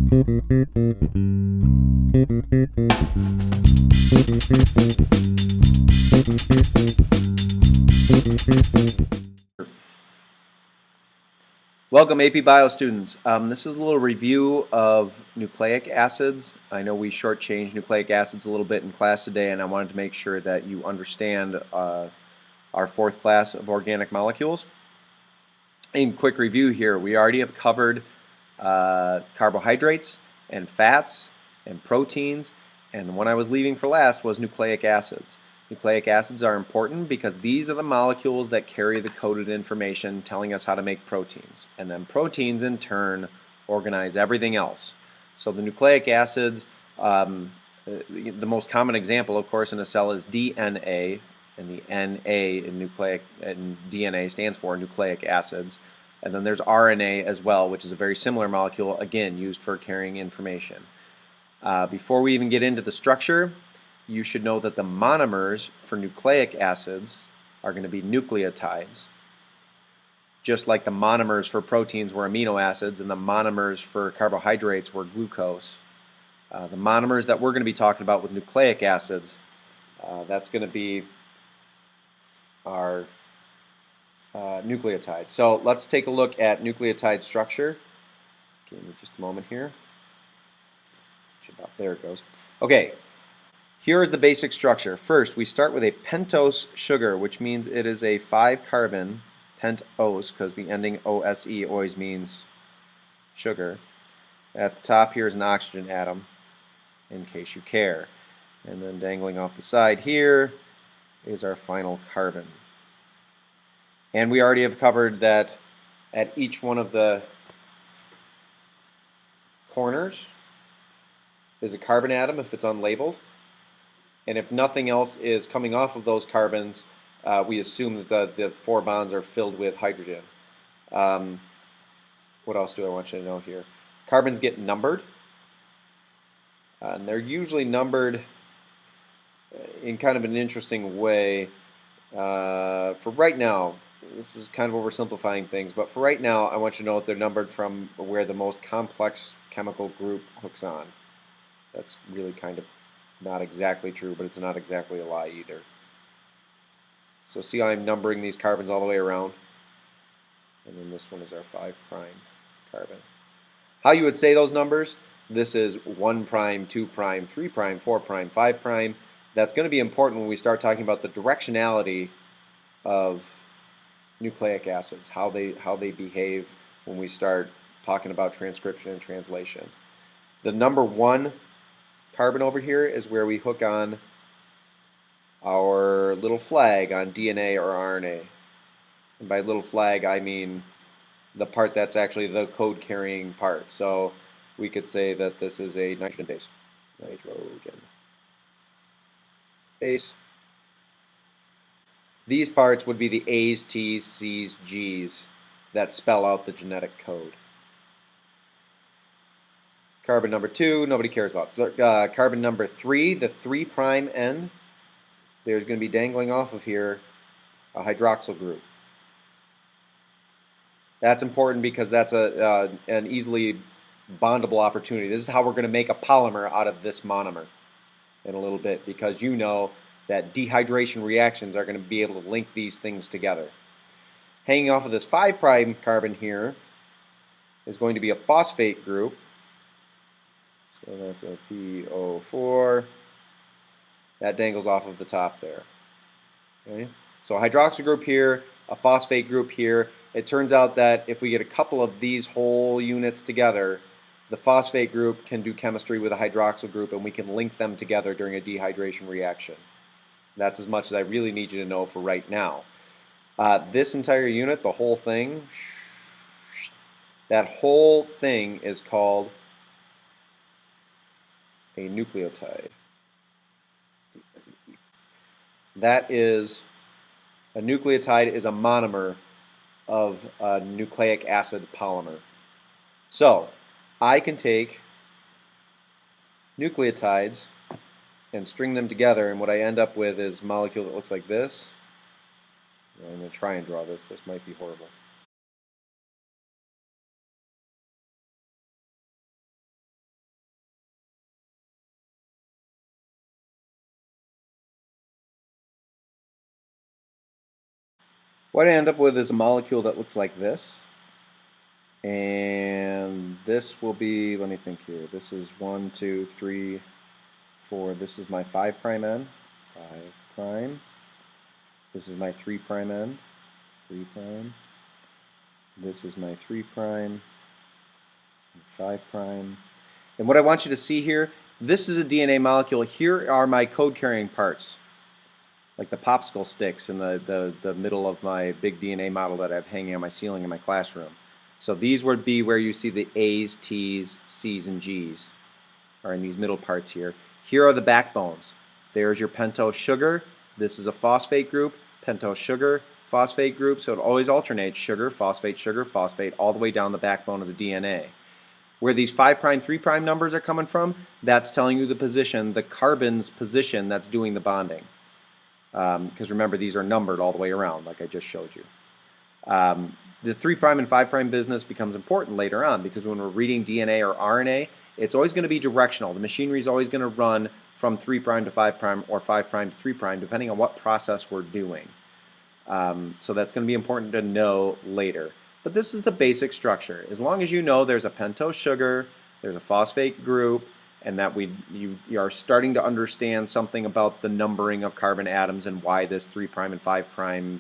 Welcome AP Bio students. This is a little review of nucleic acids. I know we shortchanged nucleic acids a little bit in class today, and I wanted to make sure that you understand our fourth class of organic molecules. In quick review here, we already have covered carbohydrates and fats and proteins, and the one I was leaving for last was nucleic acids. Nucleic acids are important because these are the molecules that carry the coded information telling us how to make proteins. And then proteins in turn organize everything else. So the nucleic acids, the most common example of course in a cell is DNA, and the Na in DNA stands for nucleic acids. And then there's RNA as well, which is a very similar molecule, again used for carrying information. Before we even get into the structure, you should know that the monomers for nucleic acids are going to be nucleotides, just like the monomers for proteins were amino acids and the monomers for carbohydrates were glucose. The monomers that we're going to be talking about with nucleic acids, that's going to be our nucleotides. So let's take a look at nucleotide structure. Give me just a moment here. There it goes. Okay. Here is the basic structure. First, we start with a pentose sugar, which means it is a 5-carbon pentose, because the ending OSE always means sugar. At the top here is an oxygen atom, in case you care. And then dangling off the side here is our final carbon. And we already have covered that at each one of the corners is a carbon atom if it's unlabeled. And if nothing else is coming off of those carbons, we assume that the 4 bonds are filled with hydrogen. What else do I want you to know here? Carbons get numbered. And they're usually numbered in kind of an interesting way. For right now, this was kind of oversimplifying things, but for right now, I want you to know that they're numbered from where the most complex chemical group hooks on. That's really kind of not exactly true, but it's not exactly a lie either. So see how I'm numbering these carbons all the way around? And then this one is our 5' carbon. How you would say those numbers? This is 1', 2', 3', 4', 5'. That's going to be important when we start talking about the directionality of nucleic acids, how they behave when we start talking about transcription and translation. The number 1 carbon over here is where we hook on our little flag on DNA or RNA. And by little flag, I mean the part that's actually the code carrying part. So we could say that this is a nitrogen base. Nitrogen base. These parts would be the A's, T's, C's, G's that spell out the genetic code. Carbon number 2, nobody cares about. Carbon number 3, the 3' end, there's going to be dangling off of here a hydroxyl group. That's important because that's an easily bondable opportunity. This is how we're going to make a polymer out of this monomer in a little bit, because you know that dehydration reactions are going to be able to link these things together. Hanging off of this 5' carbon here is going to be a phosphate group. So that's a PO4. That dangles off of the top there. Okay? So a hydroxyl group here, a phosphate group here. It turns out that if we get a couple of these whole units together, the phosphate group can do chemistry with a hydroxyl group, and we can link them together during a dehydration reaction. That's as much as I really need you to know for right now. This entire unit, the whole thing, that whole thing is called a nucleotide. That is, a nucleotide is a monomer of a nucleic acid polymer. So I can take nucleotides and string them together, and what I end up with is a molecule that looks like this. I'm going to try and draw this. This might be horrible. What I end up with is a molecule that looks like this. And this will be, let me think here, this is 1, 2, 3, 4, this is my 5' end, 5', this is my 3' end, 3', this is my 3', 5'. And what I want you to see here, this is a DNA molecule. Here are my code carrying parts, like the popsicle sticks in the middle of my big DNA model that I have hanging on my ceiling in my classroom. So these would be where you see the A's, T's, C's, and G's are in these middle parts here. Here are the backbones. There's your pentose sugar. This is a phosphate group, pentose sugar, phosphate group. So it always alternates sugar, phosphate, all the way down the backbone of the DNA. Where these 5', 3' numbers are coming from, that's telling you the position, the carbon's position that's doing the bonding. Because remember, these are numbered all the way around, like I just showed you. The 3' and 5' business becomes important later on because when we're reading DNA or RNA, it's always going to be directional. The machinery is always going to run from 3' to 5' or 5' to 3' depending on what process we're doing. So that's going to be important to know later. But this is the basic structure. As long as you know there's a pentose sugar, there's a phosphate group, and that you are starting to understand something about the numbering of carbon atoms and why this 3' and 5'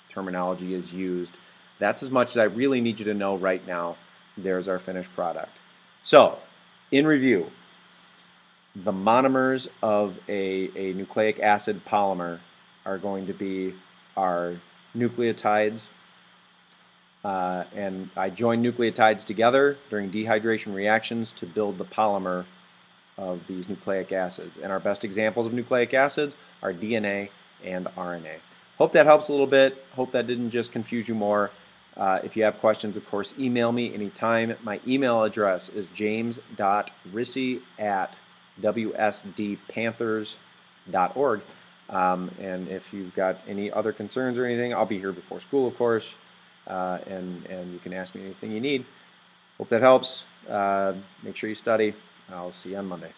terminology is used. That's as much as I really need you to know right now. There's our finished product. So, in review, the monomers of a nucleic acid polymer are going to be our nucleotides. And I join nucleotides together during dehydration reactions to build the polymer of these nucleic acids. And our best examples of nucleic acids are DNA and RNA. Hope that helps a little bit. Hope that didn't just confuse you more. If you have questions, of course, email me anytime. My email address is james.rissy@wsdpanthers.org. And if you've got any other concerns or anything, I'll be here before school, of course, and you can ask me anything you need. Hope that helps. Make sure you study. I'll see you on Monday.